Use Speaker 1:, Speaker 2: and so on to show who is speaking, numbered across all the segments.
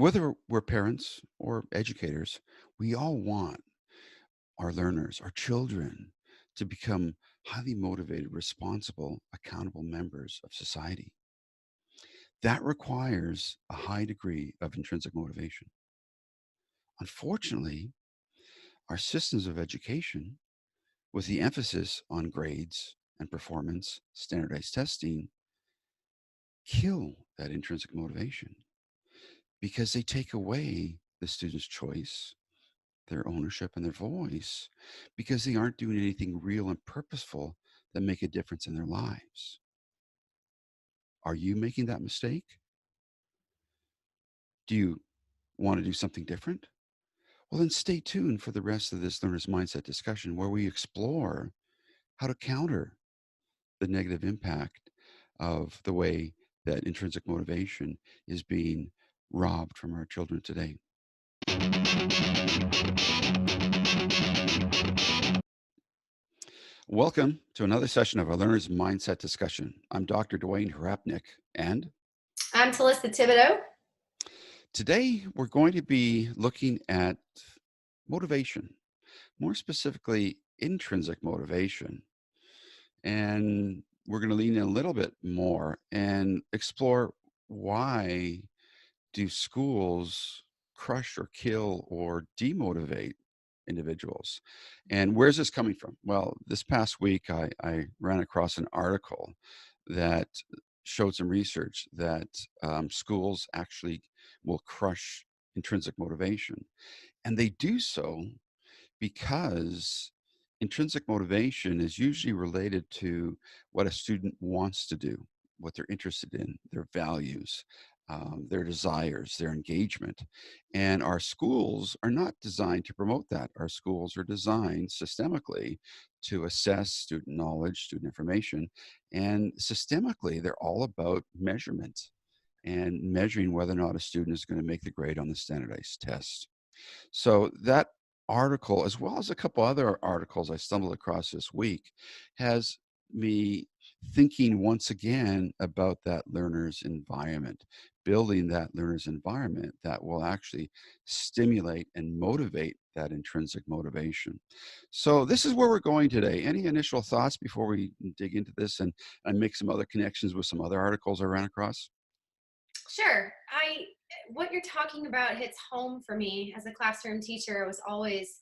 Speaker 1: Whether we're parents or educators, we all want our learners, our children, to become highly motivated, responsible, accountable members of society. That requires a high degree of intrinsic motivation. Unfortunately, our systems of education, with the emphasis on grades and performance, standardized testing, kill that intrinsic motivation because they take away the student's choice, their ownership, and their voice because they aren't doing anything real and purposeful that make a difference in their lives. Are you making that mistake? Do you want to do something different? Well, then stay tuned for the rest of this learner's mindset discussion where we explore how to counter the negative impact of the way that intrinsic motivation is being robbed from our children today. Welcome to another session of our Learner's Mindset Discussion. I'm Dr. Dwayne Hrapnick, and
Speaker 2: I'm Talissa Thibodeau.
Speaker 1: today we're going to be looking at motivation, more specifically intrinsic motivation. And we're going to lean in a little bit more and explore why do schools crush or kill or demotivate individuals? And where's this coming from? Well, this past week, I ran across an article that showed some research that schools actually will crush intrinsic motivation. And they do so because intrinsic motivation is usually related to what a student wants to do, what they're interested in, their values, their desires, their engagement. And our schools are not designed to promote that. Our schools are designed systemically to assess student knowledge, student information, and systemically, they're all about measurement and measuring whether or not a student is going to make the grade on the standardized test. So that article, as well as a couple other articles I stumbled across this week, has me thinking once again about that learner's environment, building that learner's environment that will actually stimulate and motivate that intrinsic motivation. So this is where we're going today. Any initial thoughts before we dig into this and make some other connections with some other articles I ran across?
Speaker 2: Sure. What you're talking about hits home for me as a classroom teacher. I was always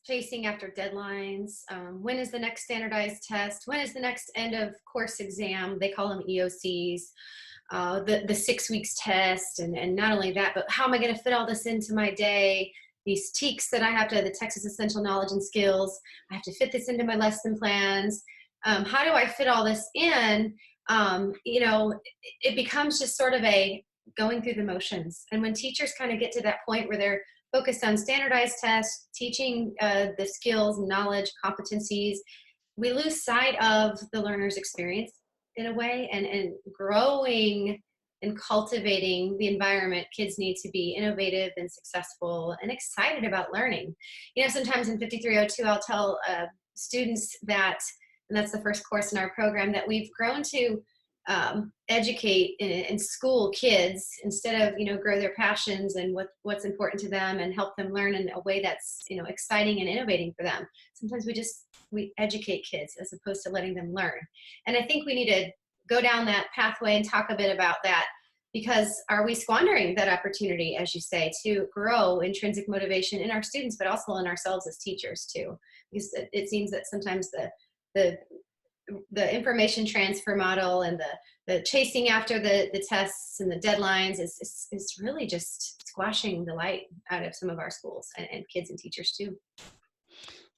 Speaker 2: chasing after deadlines. When is the next standardized test? When is the next end of course exam? They call them EOCs. The 6 weeks test, and not only that, but how am I going to fit all this into my day? These TEKS that I have to, the Texas Essential Knowledge and Skills, I have to fit this into my lesson plans. How do I fit all this in? It becomes just sort of a going through the motions. And when teachers kind of get to that point where they're focused on standardized tests, teaching the skills, knowledge, competencies, we lose sight of the learner's experience in a way, and growing and cultivating the environment. Kids need to be innovative and successful and excited about learning. Sometimes in 5302, I'll tell students that, and that's the first course in our program, that we've grown to educate and school kids instead of grow their passions and what's important to them and help them learn in a way that's exciting and innovating for them. Sometimes we educate kids as opposed to letting them learn, and I think we need to go down that pathway and talk a bit about that, because are we squandering that opportunity, as you say, to grow intrinsic motivation in our students but also in ourselves as teachers too? Because it seems that sometimes the information transfer model and the chasing after the tests and the deadlines is really just squashing the light out of some of our schools and kids and teachers too.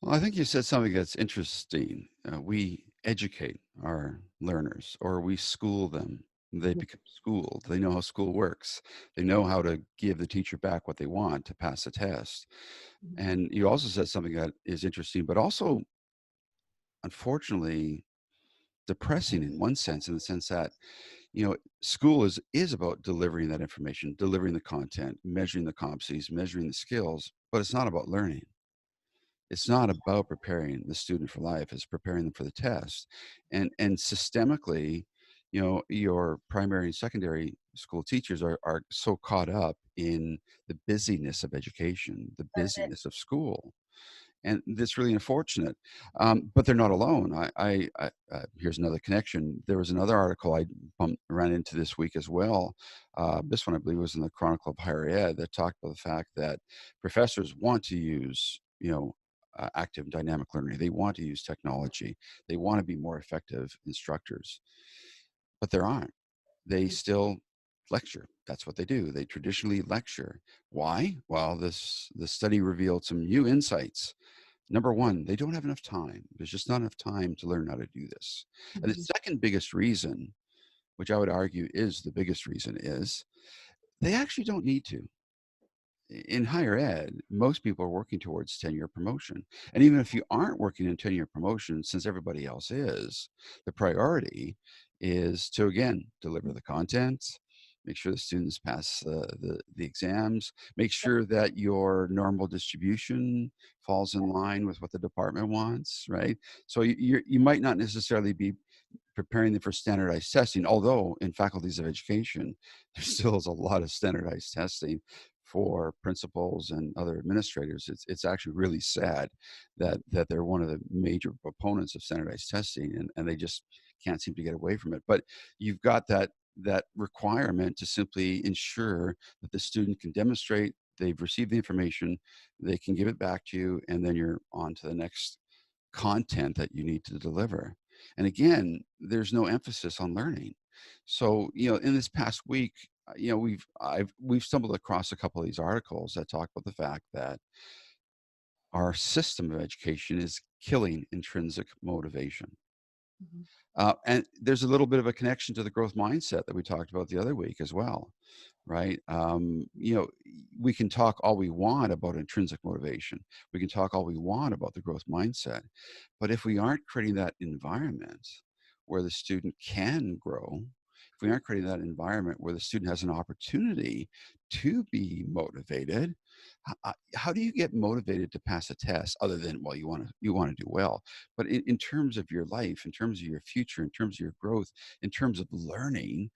Speaker 1: Well, I think you said something that's interesting. We educate our learners or we school them. They become schooled. They know how school works. They know how to give the teacher back what they want to pass a test. And you also said something that is interesting, but also, unfortunately, depressing in one sense, in the sense that, school is about delivering that information, delivering the content, measuring the competencies, measuring the skills, but it's not about learning. It's not about preparing the student for life. It's preparing them for the test. And systemically, your primary and secondary school teachers are so caught up in the busyness of education, the
Speaker 2: That's it.
Speaker 1: busyness of school, and that's really unfortunate. But they're not alone. Here's another connection. There was another article I ran into this week as well. This one, I believe, was in the Chronicle of Higher Ed that talked about the fact that professors want to use, active and dynamic learning. They want to use technology. They want to be more effective instructors, but there aren't. They still lecture. That's what they do. They traditionally lecture. Why? Well, this study revealed some new insights. Number one, they don't have enough time. There's just not enough time to learn how to do this. And the
Speaker 2: Mhm.
Speaker 1: second biggest reason, which I would argue is the biggest reason, is they actually don't need to. In higher ed, most people are working towards tenure promotion. And even if you aren't working in tenure promotion, since everybody else is, the priority is to, again, deliver the content, make sure the students pass the exams, make sure that your normal distribution falls in line with what the department wants, right? So you might not necessarily be preparing them for standardized testing, although in faculties of education, there still is a lot of standardized testing for principals and other administrators. It's actually really sad that they're one of the major proponents of standardized testing, and they just can't seem to get away from it. But you've got that requirement to simply ensure that the student can demonstrate they've received the information, they can give it back to you, and then you're on to the next content that you need to deliver. And again, there's no emphasis on learning. So, in this past week, we've stumbled across a couple of these articles that talk about the fact that our system of education is killing intrinsic motivation.
Speaker 2: Mhm.
Speaker 1: And there's a little bit of a connection to the growth mindset that we talked about the other week as well, right? We can talk all we want about intrinsic motivation. We can talk all we want about the growth mindset. But if we aren't creating that environment where the student can grow, if we aren't creating that environment where the student has an opportunity to be motivated, how do you get motivated to pass a test other than, well, you want to do well? But in terms of your life, in terms of your future, in terms of your growth, in terms of learning,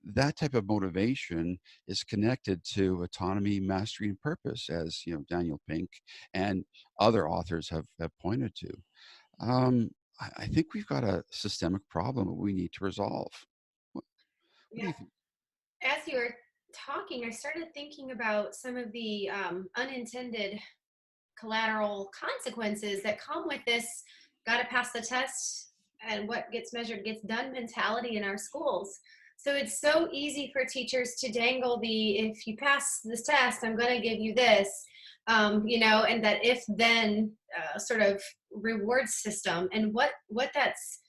Speaker 1: that type of motivation is connected to autonomy, mastery, and purpose, as Daniel Pink and other authors have pointed to. Um, I think we've got a systemic problem that we need to resolve. What, what do
Speaker 2: Yeah.
Speaker 1: you think?
Speaker 2: As you were talking, I started thinking about some of the unintended collateral consequences that come with this got to pass the test and what gets measured gets done mentality in our schools. So it's so easy for teachers to dangle the if you pass this test, I'm going to give you this, and that if then sort of reward system. And what that's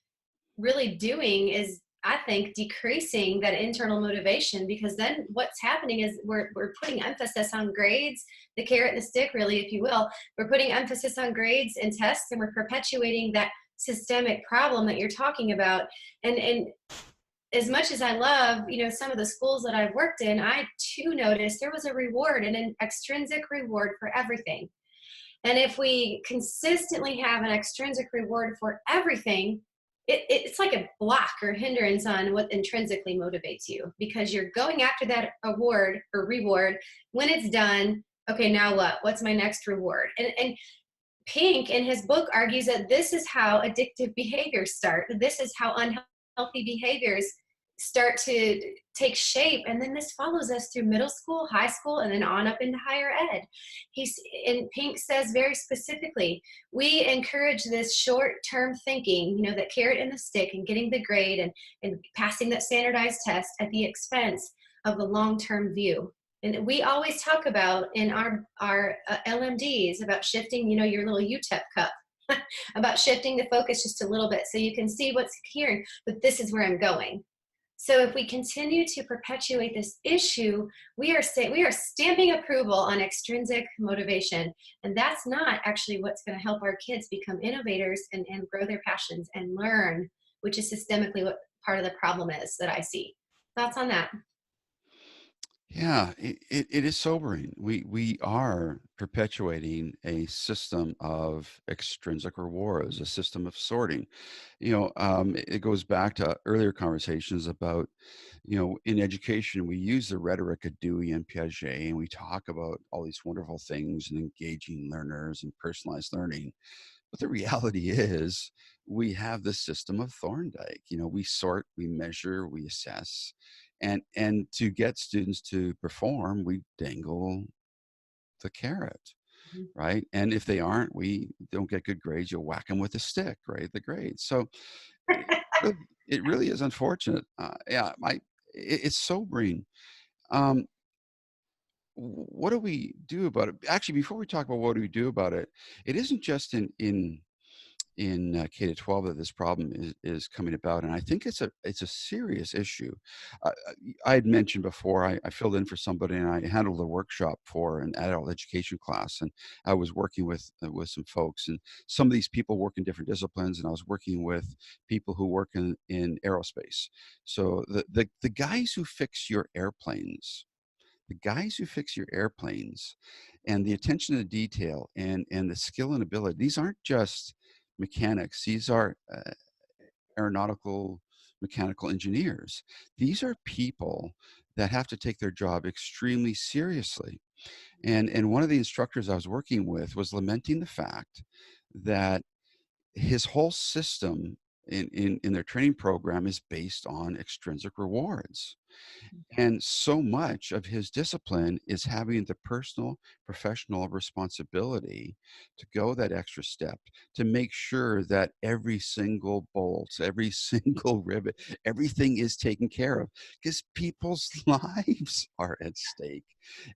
Speaker 2: really doing is I think decreasing that internal motivation, because then what's happening is we're putting emphasis on grades, the carrot and the stick, really, if you will. We're putting emphasis on grades and tests, and we're perpetuating that systemic problem that you're talking about. And as much as I love, some of the schools that I've worked in, I too noticed there was a reward and an extrinsic reward for everything. And if we consistently have an extrinsic reward for everything, it's like a block or hindrance on what intrinsically motivates you, because you're going after that award or reward. When it's done, okay, now what? What's my next reward? And Pink in his book argues that this is how addictive behaviors start. This is how unhealthy behaviors start to take shape. And then this follows us through middle school, high school, and then on up into higher ed. And Pink says very specifically, we encourage this short-term thinking, that carrot and the stick and getting the grade and passing that standardized test at the expense of the long-term view. And we always talk about in our LMDs about shifting, your little UTEP cup, about shifting the focus just a little bit so you can see what's here, but this is where I'm going. So if we continue to perpetuate this issue, we are stamping approval on extrinsic motivation, and that's not actually what's going to help our kids become innovators and grow their passions and learn, which is systemically what part of the problem is that I see. Thoughts on that?
Speaker 1: Yeah, it is sobering. We are perpetuating a system of extrinsic rewards, a system of sorting. It goes back to earlier conversations about, in education, we use the rhetoric of Dewey and Piaget, and we talk about all these wonderful things and engaging learners and personalized learning. But the reality is, we have the system of Thorndike. We sort, we measure, we assess, and to get students to perform, we dangle the carrot,
Speaker 2: Mhm.
Speaker 1: right? And if they aren't, we don't get good grades. You'll whack them with a stick, right? The grades. So it really, it really is unfortunate. Yeah, it's sobering. Um, what do we do about it? Actually, before we talk about what do we do about it, it isn't just in K to 12 that this problem is coming about, and I think it's a serious issue. I had mentioned before I filled in for somebody and I handled a workshop for an adult education class, and I was working with some folks, and some of these people work in different disciplines, and I was working with people who work in aerospace. So the guys who fix your airplanes, the guys who fix your airplanes, and the attention to detail and the skill and ability, these aren't just mechanics. These are aeronautical mechanical engineers. These are people that have to take their job extremely seriously. And one of the instructors I was working with was lamenting the fact that his whole system in their training program is based on extrinsic rewards. And so much of his discipline is having the personal, professional responsibility to go that extra step to make sure that every single bolt, every single rivet, everything is taken care of because people's lives are at stake.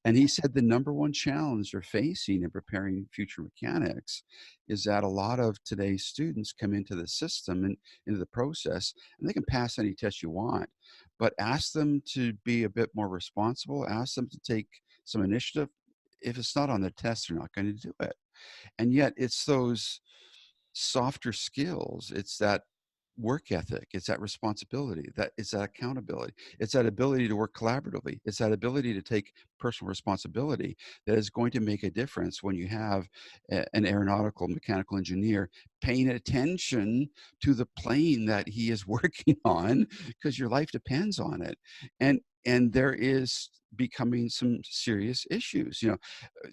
Speaker 1: And he said the number one challenge they're facing in preparing future mechanics is that a lot of today's students come into the system and into the process, and they can pass any test you want, but ask them to be a bit more responsible, ask them to take some initiative. If it's not on the test, they're not going to do it. And yet it's those softer skills. It's that work ethic. It's that responsibility. That it's that accountability. It's that ability to work collaboratively. It's that ability to take personal responsibility that is going to make a difference when you have an aeronautical mechanical engineer paying attention to the plane that he is working on because your life depends on it. And there is becoming some serious issues.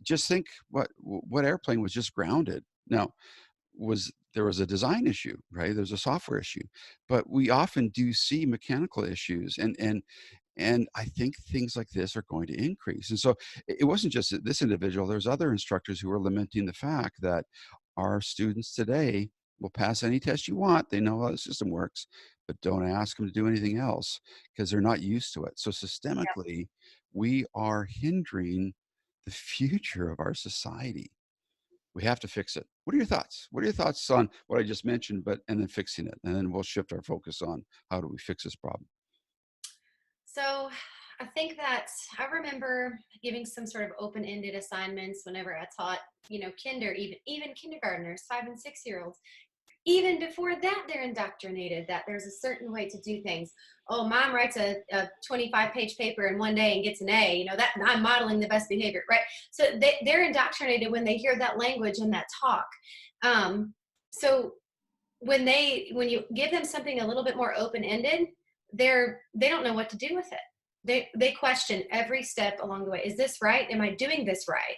Speaker 1: Just think what airplane was just grounded. Now, there was a design issue, right? There's a software issue, but we often do see mechanical issues, and I think things like this are going to increase. And so it wasn't just this individual. There's other instructors who are lamenting the fact that our students today will pass any test you want. They know how the system works, but don't ask them to do anything else because they're not used to it. So systemically, we are hindering the future of our society. We have to fix it. What are your thoughts? What are your thoughts on what I just mentioned, and then fixing it? And then we'll shift our focus on how do we fix this problem?
Speaker 2: So I think that I remember giving some sort of open-ended assignments whenever I taught, even kindergartners, 5 and 6 year olds. Even before that, they're indoctrinated that there's a certain way to do things. Oh, mom writes a 25-page paper in one day and gets an A. That I'm modeling the best behavior, right? So they're indoctrinated when they hear that language and that talk. So when you give them something a little bit more open-ended, they don't know what to do with it. They question every step along the way. Is this right? Am I doing this right?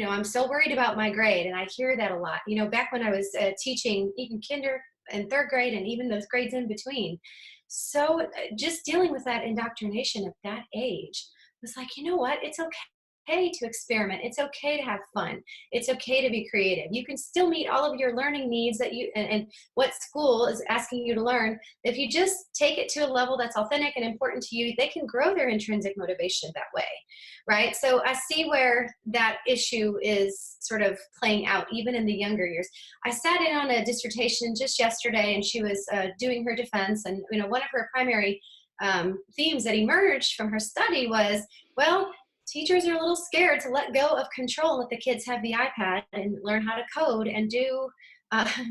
Speaker 2: I'm so worried about my grade, and I hear that a lot. Back when I was teaching even kinder and third grade, and even those grades in between. So just dealing with that indoctrination at that age was like, you know what? It's okay to experiment. It's okay to have fun. It's okay to be creative. You can still meet all of your learning needs and what school is asking you to learn. If you just take it to a level that's authentic and important to you, they can grow their intrinsic motivation that way, right? So I see where that issue is sort of playing out even in the younger years. I sat in on a dissertation just yesterday, and she was doing her defense, and one of her primary themes that emerged from her study was, well, teachers are a little scared to let go of control, let the kids have the iPad and learn how to code and do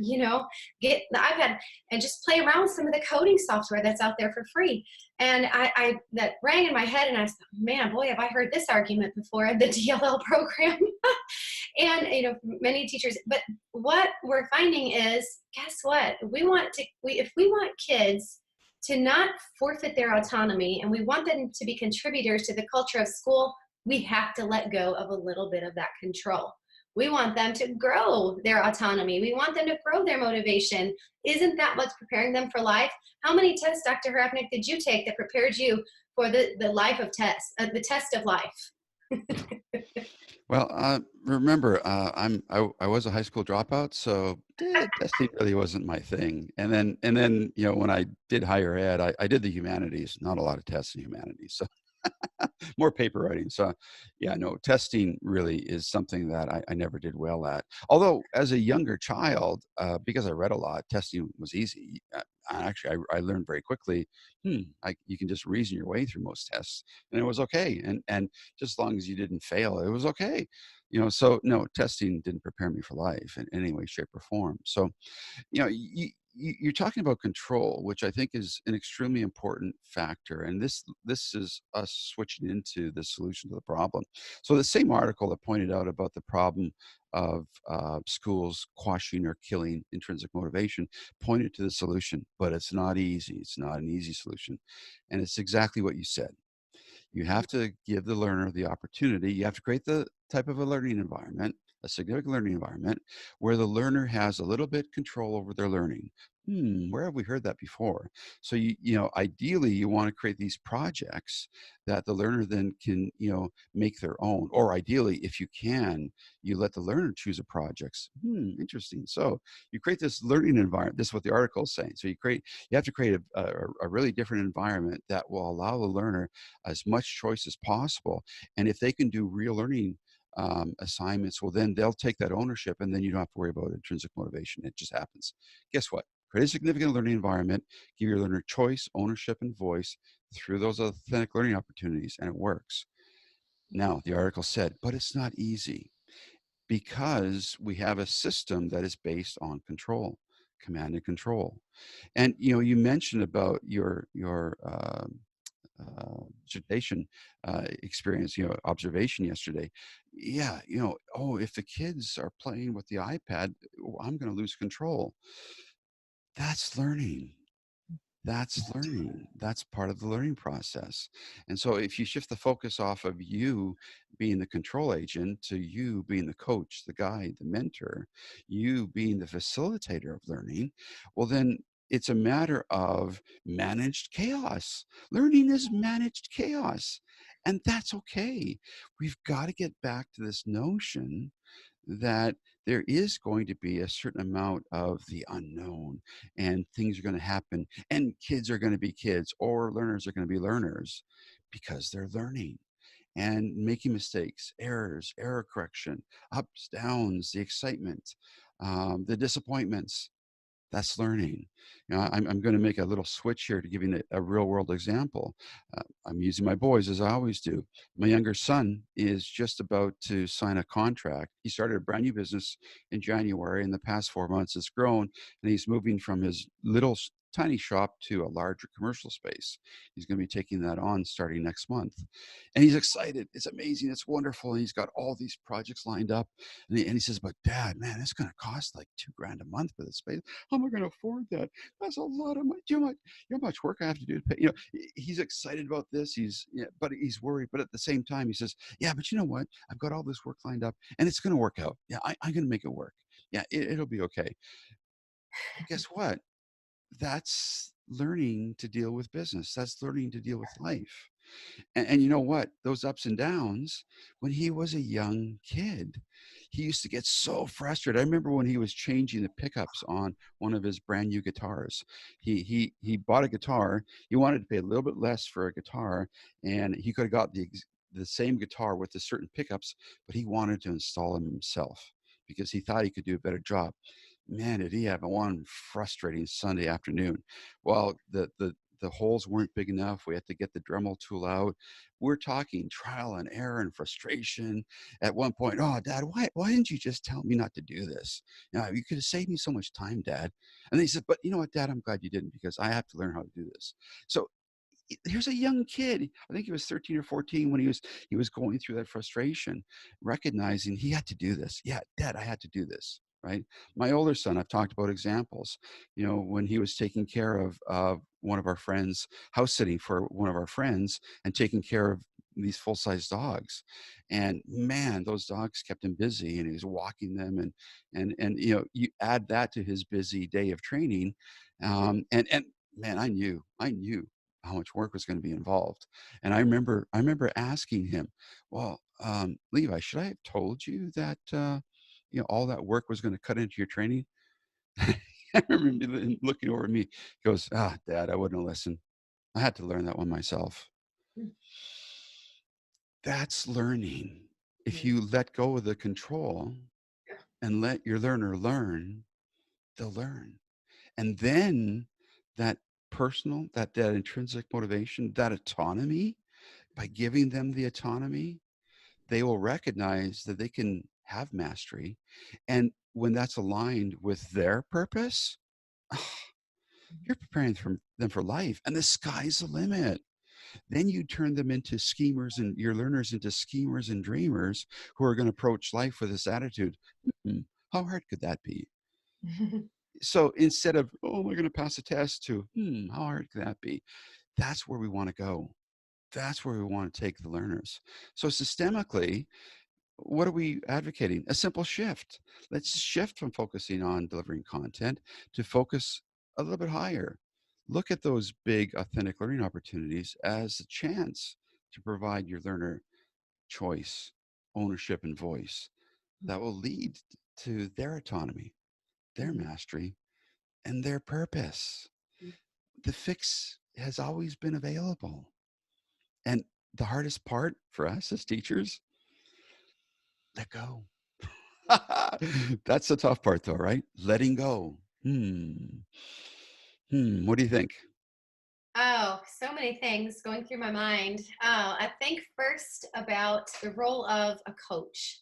Speaker 2: you know, get the iPad and just play around with some of the coding software that's out there for free. And I that rang in my head, and I said, man, boy, have I heard this argument before in the DLL program. And many teachers, but what we're finding is, guess what, if we want kids to not forfeit their autonomy, and we want them to be contributors to the culture of school, we have to let go of a little bit of that control. We want them to grow their autonomy. We want them to grow their motivation. Isn't that what's preparing them for life? How many tests, Dr. Hrabnik, did you take that prepared you for the life of tests, the test of life?
Speaker 1: Well, remember, I was a high school dropout, so testing really wasn't my thing. And then, when I did higher ed, I did the humanities. Not a lot of tests in humanities, so more paper writing. So, yeah, no, testing really is something that I never did well at. Although, as a younger child, because I read a lot, testing was easy. Actually, I learned very quickly. You can just reason your way through most tests, and it was okay. And just as long as you didn't fail, it was okay. So no, testing didn't prepare me for life in any way, shape, or form. So you're talking about control, which I think is an extremely important factor, and this is us switching into the solution to the problem. So the same article that pointed out about the problem of schools quashing or killing intrinsic motivation pointed to the solution, but it's not easy. It's not an easy solution, and it's exactly what you said. You have to give the learner the opportunity. You have to create the type of a learning environment, a significant learning environment, where the learner has a little bit control over their learning. Where have we heard that before? So ideally, you want to create these projects that the learner then can, make their own. Or ideally, if you can, you let the learner choose a projects. Interesting. So you create this learning environment. This is what the article is saying. So you have to create a really different environment that will allow the learner as much choice as possible. And if they can do real learning assignments, well, then they'll take that ownership, and then you don't have to worry about intrinsic motivation. It just happens. Guess what? Create a significant learning environment, give your learner choice, ownership, and voice through those authentic learning opportunities, and it works. Now, the article said, but it's not easy because we have a system that is based on control, command and control. And you mentioned about your dissertation experience, observation yesterday. Yeah, oh, if the kids are playing with the iPad, I'm going to lose control. That's learning. That's learning. That's part of the learning process. And so if you shift the focus off of you being the control agent to you being the coach, the guide, the mentor, you being the facilitator of learning, well, then it's a matter of managed chaos. Learning is managed chaos. And that's okay. We've got to get back to this notion that there is going to be a certain amount of the unknown, and things are going to happen, and kids are going to be kids, or learners are going to be learners, because they're learning and making mistakes, errors, error correction, ups, downs, the excitement, the disappointments. That's learning. I'm going to make a little switch here to giving a real world example. I'm using my boys as I always do. My younger son is just about to sign a contract. He started a brand new business in January. In the past 4 months, it's grown, and he's moving from his little tiny shop to a larger commercial space. He's going to be taking that on starting next month. And he's excited. It's amazing. It's wonderful. And he's got all these projects lined up. And he says, but Dad, man, it's going to cost like $2,000 a month for this space. How am I going to afford that? That's a lot of money. You know how much work I have to do to pay. He's excited about this. But he's worried. But at the same time, he says, yeah, but you know what? I've got all this work lined up, and it's going to work out. Yeah, I'm going to make it work. Yeah, it'll be okay. Well, guess what? That's learning to deal with business. That's learning to deal with life. And you know what? Those ups and downs, when he was a young kid, he used to get so frustrated. I remember when he was changing the pickups on one of his brand new guitars. He bought a guitar. He wanted to pay a little bit less for a guitar, and he could have got the same guitar with the certain pickups, but he wanted to install them himself because he thought he could do a better job. Man, did he have one frustrating Sunday afternoon. Well, the the holes weren't big enough. We had to get the Dremel tool out. We're talking trial and error and frustration. At one point, oh, Dad, why didn't you just tell me not to do this? You could have saved me so much time, Dad. And they said, but you know what, Dad, I'm glad you didn't because I have to learn how to do this. So here's a young kid. I think he was 13 or 14 when he was going through that frustration, recognizing he had to do this. Yeah, Dad, I had to do this. Right. My older son, I've talked about examples. When he was taking care of one of our friends, house sitting for one of our friends, and taking care of these full-size dogs, and man, those dogs kept him busy, and he was walking them, and you add that to his busy day of training, and man, I knew how much work was going to be involved. And I remember asking him, well, Levi, should I have told you that, all that work was going to cut into your training? I remember him looking over at me. He goes, Dad, I wouldn't have listened. I had to learn that one myself. That's learning. If
Speaker 2: Mhm.
Speaker 1: you let go of the control
Speaker 2: Yeah.
Speaker 1: and let your learner learn, they'll learn. And then that that intrinsic motivation, that autonomy, by giving them the autonomy, they will recognize that they can have mastery. And when that's aligned with their purpose, you're preparing them for life. And the sky's the limit. Then you turn them into schemers and your learners into schemers and dreamers who are going to approach life with this attitude. "Hmm, how hard could that be?" So instead of, oh, am I going to pass a test, to, how hard could that be? That's where we want to go. That's where we want to take the learners. So systemically, what are we advocating? A simple shift. Let's shift from focusing on delivering content to focus a little bit higher. Look at those big, authentic learning opportunities as a chance to provide your learner choice, ownership, and voice that will lead to their autonomy, their
Speaker 2: Mhm.
Speaker 1: mastery, and their purpose. The fix has always been available. And the hardest part for us as teachers, let go. That's the tough part, though, right? Letting go. What do you think?
Speaker 2: Oh, so many things going through my mind. I think first about the role of a coach.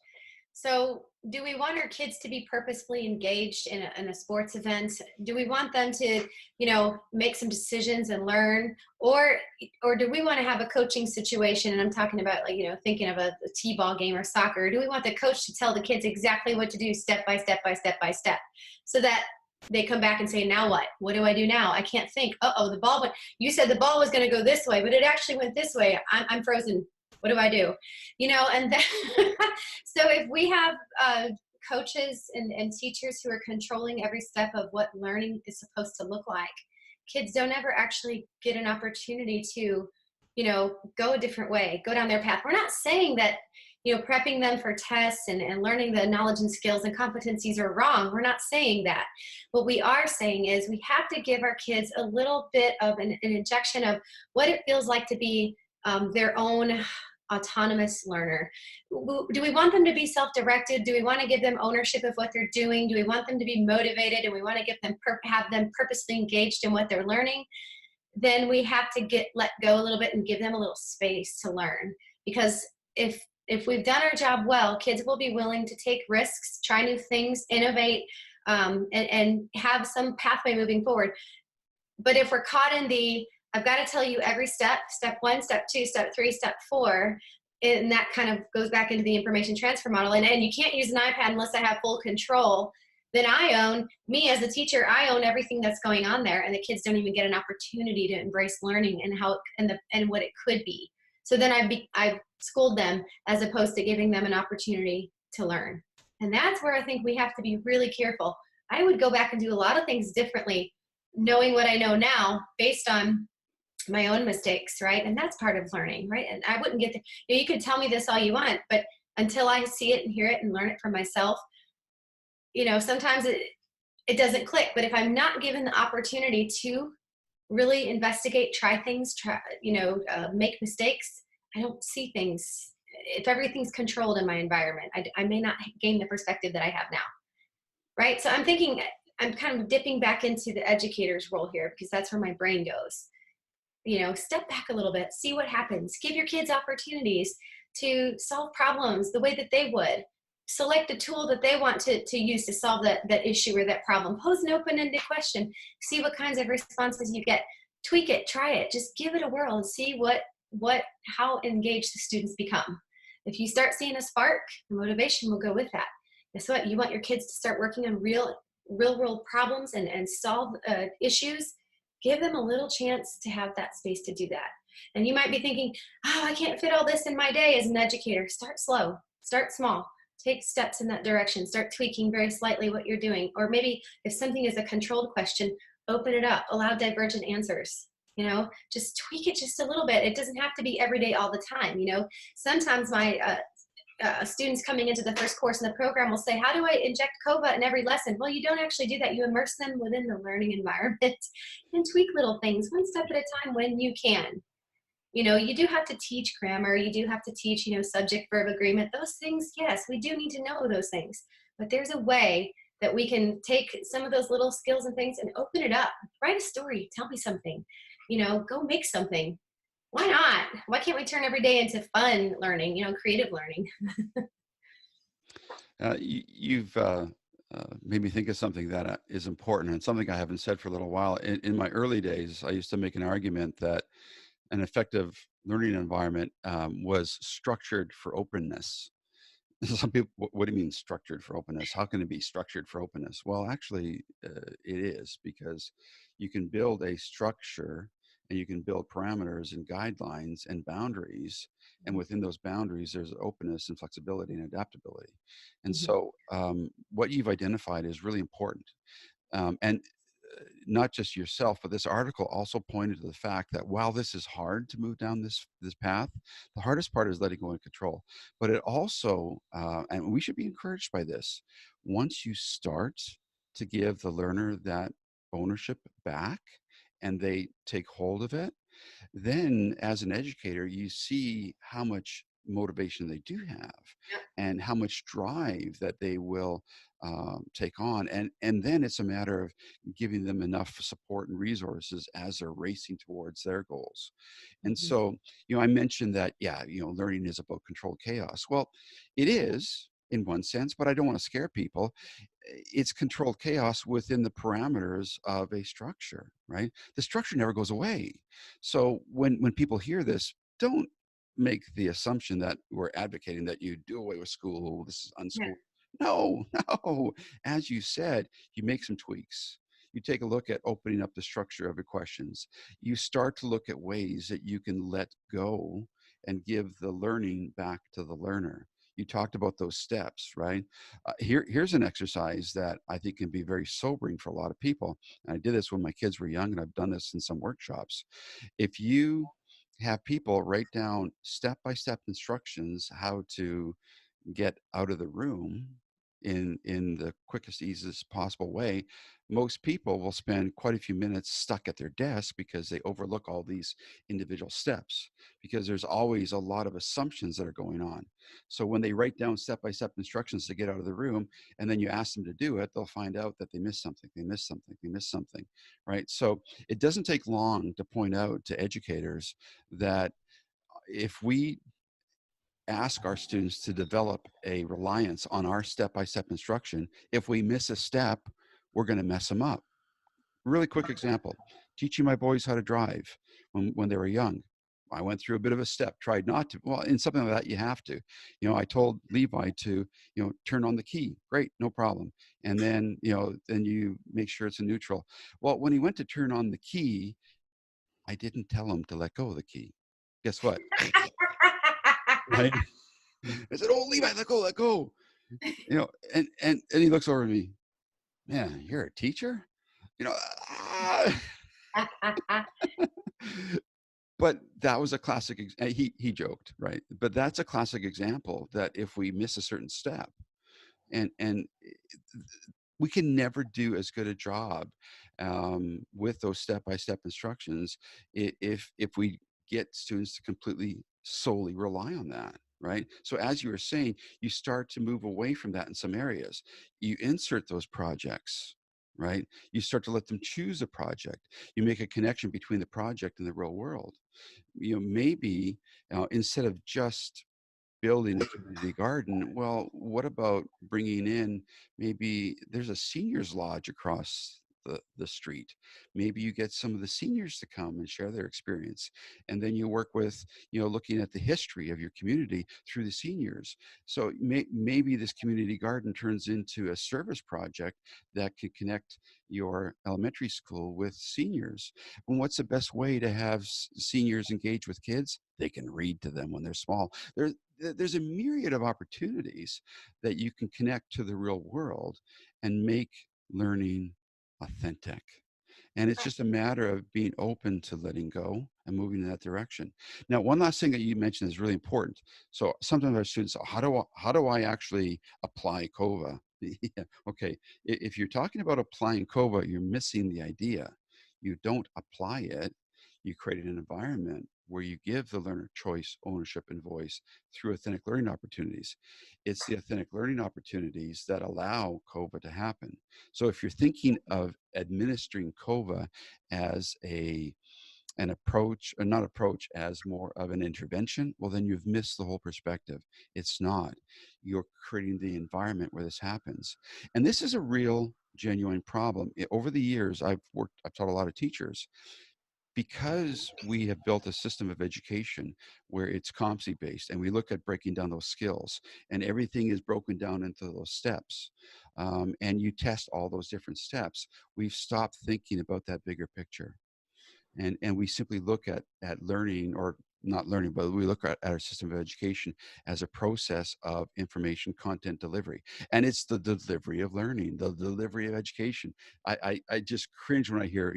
Speaker 2: So, do we want our kids to be purposefully engaged in a sports event? Do we want them to, make some decisions and learn, or do we want to have a coaching situation? And I'm talking about, like, thinking of a t-ball game or soccer. Do we want the coach to tell the kids exactly what to do, step by step by step by step, so that they come back and say, now what? What do I do now? I can't think. Uh-oh, the ball went. You said the ball was going to go this way, but it actually went this way. I'm frozen. What do I do? And then, so if we have coaches and teachers who are controlling every step of what learning is supposed to look like, kids don't ever actually get an opportunity to, go a different way, go down their path. We're not saying that, prepping them for tests and learning the knowledge and skills and competencies are wrong. We're not saying that. What we are saying is we have to give our kids a little bit of an injection of what it feels like to be their own autonomous learner. Do we want them to be self-directed? Do we want to give them ownership of what they're doing? Do we want them to be motivated, and we want to give them have them purposely engaged in what they're learning? Then we have to let go a little bit and give them a little space to learn. Because if we've done our job well, kids will be willing to take risks, try new things, innovate, and have some pathway moving forward. But if we're caught in I've got to tell you every step, step one, step two, step three, step four, and that kind of goes back into the information transfer model. And you can't use an iPad unless I have full control. Then me as a teacher, I own everything that's going on there, and the kids don't even get an opportunity to embrace learning and and what it could be. So then I've schooled them as opposed to giving them an opportunity to learn. And that's where I think we have to be really careful. I would go back and do a lot of things differently, knowing what I know now based on my own mistakes, right? And that's part of learning, right? And I wouldn't get you could tell me this all you want, but until I see it and hear it and learn it for myself, sometimes it doesn't click. But if I'm not given the opportunity to really investigate, try things, make mistakes, I don't see things. If everything's controlled in my environment, I may not gain the perspective that I have now, right? So I'm kind of dipping back into the educator's role here because that's where my brain goes. step back a little bit, see what happens, give your kids opportunities to solve problems the way that they would, select a tool that they want to use to solve that issue or that problem, pose an open-ended question, see what kinds of responses you get, tweak it, try it, just give it a whirl and see how engaged the students become. If you start seeing a spark, the motivation will go with that. Guess what? You want your kids to start working on real world problems and solve issues. Give them a little chance to have that space to do that. And you might be thinking, oh, I can't fit all this in my day as an educator. Start slow, start small, take steps in that direction, start tweaking very slightly what you're doing. Or maybe if something is a controlled question, open it up, allow divergent answers. Just tweak it just a little bit. It doesn't have to be every day all the time. Sometimes my students coming into the first course in the program will say, how do I inject COVA in every lesson? Well, you don't actually do that. You immerse them within the learning environment and tweak little things one step at a time when you can. You do have to teach grammar. You do have to teach, subject verb agreement. Those things, yes, we do need to know those things. But there's a way that we can take some of those little skills and things and open it up. Write a story. Tell me something. Go make something. Why not? Why can't we turn every day into fun learning, creative learning?
Speaker 1: You've made me think of something that is important and something I haven't said for a little while. In my early days, I used to make an argument that an effective learning environment was structured for openness. Some people, what do you mean structured for openness? How can it be structured for openness? Well, actually, it is, because you can build a structure and you can build parameters and guidelines and boundaries. And within those boundaries, there's openness and flexibility and adaptability. And
Speaker 2: Mhm.
Speaker 1: so what you've identified is really important. And not just yourself, but this article also pointed to the fact that while this is hard to move down this path, the hardest part is letting go of control. But it also, and we should be encouraged by this, once you start to give the learner that ownership back and they take hold of it, then as an educator, you see how much motivation they do have
Speaker 2: Yep.
Speaker 1: and how much drive that they will take on. And then it's a matter of giving them enough support and resources as they're racing towards their goals. And
Speaker 2: Mhm.
Speaker 1: so, I mentioned that, yeah, learning is about controlled chaos. Well, it is in one sense, but I don't want to scare people. It's controlled chaos within the parameters of a structure, right? The structure never goes away. So when people hear this, don't make the assumption that we're advocating that you do away with school. This is
Speaker 2: Yeah.
Speaker 1: unschool. No, no. As you said, you make some tweaks. You take a look at opening up the structure of your questions. You start to look at ways that you can let go and give the learning back to the learner. You talked about those steps, right? Here's an exercise that I think can be very sobering for a lot of people. And I did this when my kids were young, and I've done this in some workshops. If you have people write down step-by-step instructions how to get out of the room in the quickest, easiest possible way, most people will spend quite a few minutes stuck at their desk because they overlook all these individual steps, because there's always a lot of assumptions that are going on. So when they write down step-by-step instructions to get out of the room, and then you ask them to do it, they'll find out that they missed something, they missed something, they missed something, right? So it doesn't take long to point out to educators that if we ask our students to develop a reliance on our step-by-step instruction, if we miss a step, we're going to mess them up. Really quick example, teaching my boys how to drive when they were young. I went through a bit of a step, tried not to. Well, in something like that, you have to. I told Levi to, turn on the key. Great, no problem. And then, then you make sure it's in neutral. Well, when he went to turn on the key, I didn't tell him to let go of the key. Guess what? Right? I said, "Oh, Levi, let go, let go." And he looks over at me. Man, you're a teacher, you know. ah. But that was a classic. He joked, right? But that's a classic example that if we miss a certain step, and we can never do as good a job with those step-by-step instructions if we get students to completely solely rely on that, right? So as you were saying, you start to move away from that in some areas. You insert those projects, right? You start to let them choose a project. You make a connection between the project and the real world. Maybe instead of just building a community garden, well, what about bringing in, maybe there's a seniors lodge across the street. Maybe you get some of the seniors to come and share their experience. And then you work with, looking at the history of your community through the seniors. So maybe this community garden turns into a service project that could connect your elementary school with seniors. And what's the best way to have seniors engage with kids? They can read to them when they're small. There's a myriad of opportunities that you can connect to the real world and make learning authentic. And it's just a matter of being open to letting go and moving in that direction. Now, one last thing that you mentioned is really important. So sometimes our students say, how do I actually apply COVA? Yeah, okay, if you're talking about applying COVA, you're missing the idea. You don't apply it. You create an environment where you give the learner choice, ownership, and voice through authentic learning opportunities. It's the authentic learning opportunities that allow COVA to happen. So if you're thinking of administering COVA as an approach, or not approach, as more of an intervention, well, then you've missed the whole perspective. It's not. You're creating the environment where this happens. And this is a real, genuine problem. Over the years, I've taught a lot of teachers, because we have built a system of education where it's competency based, and we look at breaking down those skills, and everything is broken down into those steps, and you test all those different steps. We've stopped thinking about that bigger picture, and we simply look at learning, or not learning, but we look at our system of education as a process of information content delivery. And it's the delivery of learning, the delivery of education. I just cringe when I hear,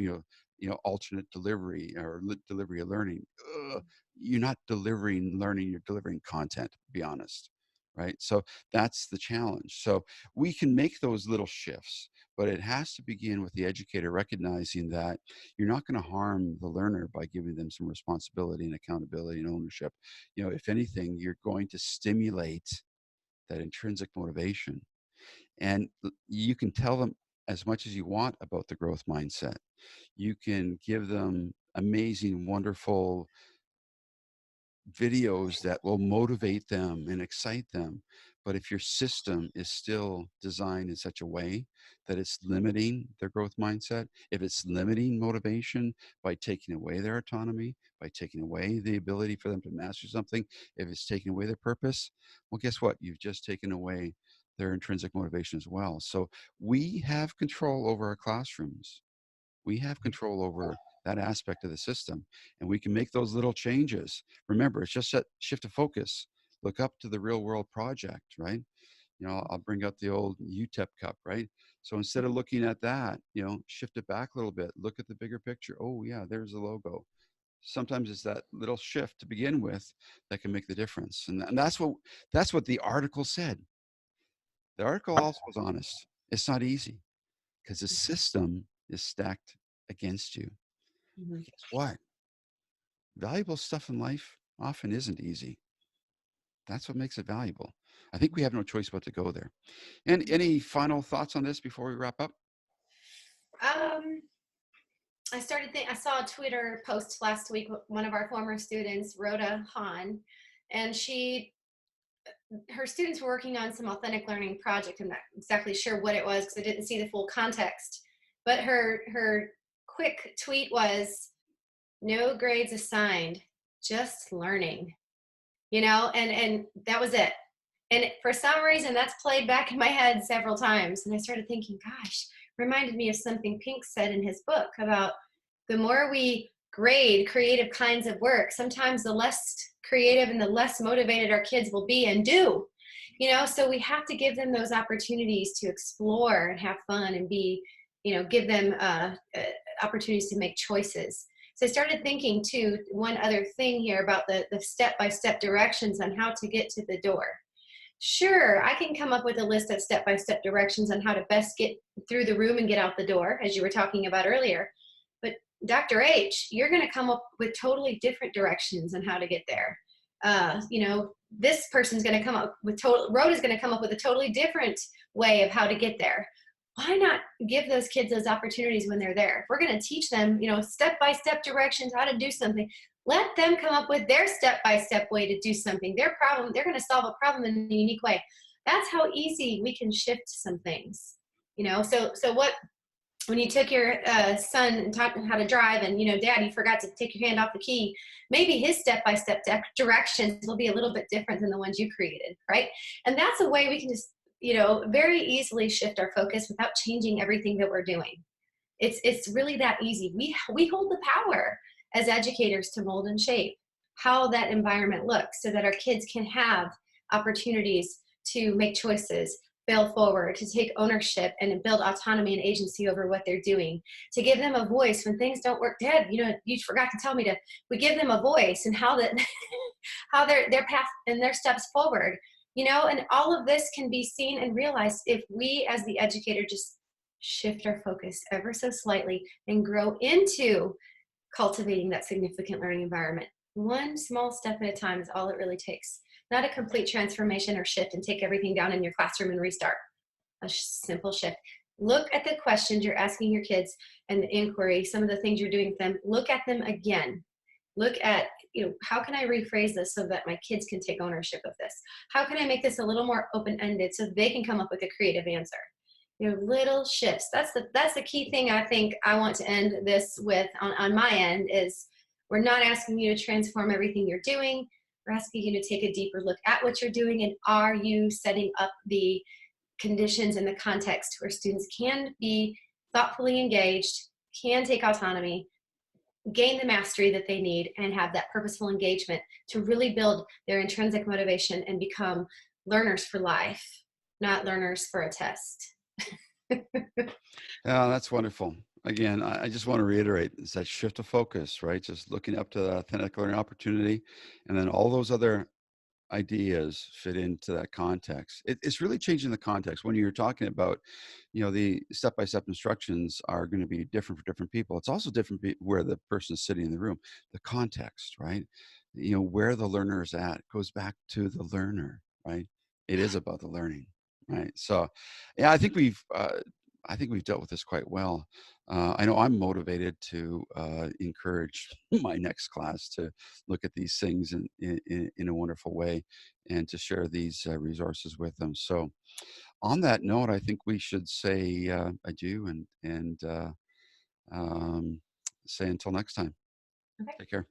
Speaker 1: alternate delivery, or delivery of learning. Ugh, you're not delivering learning, you're delivering content, to be honest. Right. So that's the challenge. So we can make those little shifts, but it has to begin with the educator recognizing that you're not going to harm the learner by giving them some responsibility and accountability and ownership. If anything, you're going to stimulate that intrinsic motivation. And you can tell them as much as you want about the growth mindset. You can give them amazing, wonderful videos that will motivate them and excite them. But if your system is still designed in such a way that it's limiting their growth mindset, if it's limiting motivation by taking away their autonomy, by taking away the ability for them to master something, if it's taking away their purpose, well, guess what? You've just taken away their intrinsic motivation as well. So we have control over our classrooms. We have control over that aspect of the system, and we can make those little changes. Remember, it's just a shift of focus. Look up to the real world project, right? I'll bring up the old UTEP cup, right? So instead of looking at that, shift it back a little bit. Look at the bigger picture. Oh yeah, there's the logo. Sometimes it's that little shift to begin with that can make the difference. And that's what the article said. The article also was honest. It's not easy because the system is stacked against you.
Speaker 2: Mhm.
Speaker 1: Guess what? Valuable stuff in life often isn't easy. That's what makes it valuable. I think we have no choice but to go there. And any final thoughts on this before we wrap up?
Speaker 2: Um, I saw a Twitter post last week. One of our former students, Rhoda Hahn, and her students were working on some authentic learning project. I'm not exactly sure what it was because I didn't see the full context. But her quick tweet was, "No grades assigned, just learning." And that was it. And for some reason, that's played back in my head several times. And I started thinking, gosh, reminded me of something Pink said in his book about the more we grade creative kinds of work, sometimes the less creative and the less motivated our kids will be and do. So we have to give them those opportunities to explore and have fun and give them opportunities to make choices. So I started thinking too, one other thing here about the step-by-step directions on how to get to the door. Sure, I can come up with a list of step-by-step directions on how to best get through the room and get out the door, as you were talking about earlier. But Dr. H, you're going to come up with totally different directions on how to get there. This person's going to come up with Rhoda's going to come up with a totally different way of how to get there. why not give those kids those opportunities when they're there? If we're going to teach them, step by step directions, how to do something, let them come up with their step by step way to do something. Their problem, they're going to solve a problem in a unique way. That's how easy we can shift some things. So what when you took your son and taught him how to drive, and dad, you forgot to take your hand off the key, maybe his step-by-step directions will be a little bit different than the ones you created, right? And that's a way we can just very easily shift our focus without changing everything that we're doing. It's really that easy. We hold the power as educators to mold and shape how that environment looks, so that our kids can have opportunities to make choices, fail forward, to take ownership and build autonomy and agency over what they're doing, to give them a voice when things don't work. Dad, you forgot to tell me to. We give them a voice and how that how their path and their steps forward. And all of this can be seen and realized if we as the educator just shift our focus ever so slightly and grow into cultivating that significant learning environment. One small step at a time is all it really takes. Not a complete transformation or shift and take everything down in your classroom and restart. A simple shift. Look at the questions you're asking your kids and the inquiry, some of the things you're doing with them. Look at them again. Look at, how can I rephrase this so that my kids can take ownership of this? How can I make this a little more open-ended so they can come up with a creative answer? Little shifts. That's the key thing I think I want to end this with on my end is we're not asking you to transform everything you're doing. We're asking you to take a deeper look at what you're doing, and are you setting up the conditions and the context where students can be thoughtfully engaged, can take autonomy, gain the mastery that they need, and have that purposeful engagement to really build their intrinsic motivation and become learners for life, not learners for a test.
Speaker 1: Yeah, that's wonderful. Again, I just want to reiterate, it's that shift of focus, right? Just looking up to the authentic learning opportunity, and then all those other ideas fit into that context. It's really changing the context. When you're talking about, the step-by-step instructions are going to be different for different people. It's also different where the person is sitting in the room, the context, right? Where the learner is at goes back to the learner, right? It is about the learning, right? So, yeah, I think we've dealt with this quite well. I know I'm motivated to encourage my next class to look at these things in a wonderful way and to share these resources with them. So, on that note, I think we should say adieu and say until next time.
Speaker 2: Okay.
Speaker 1: Take care.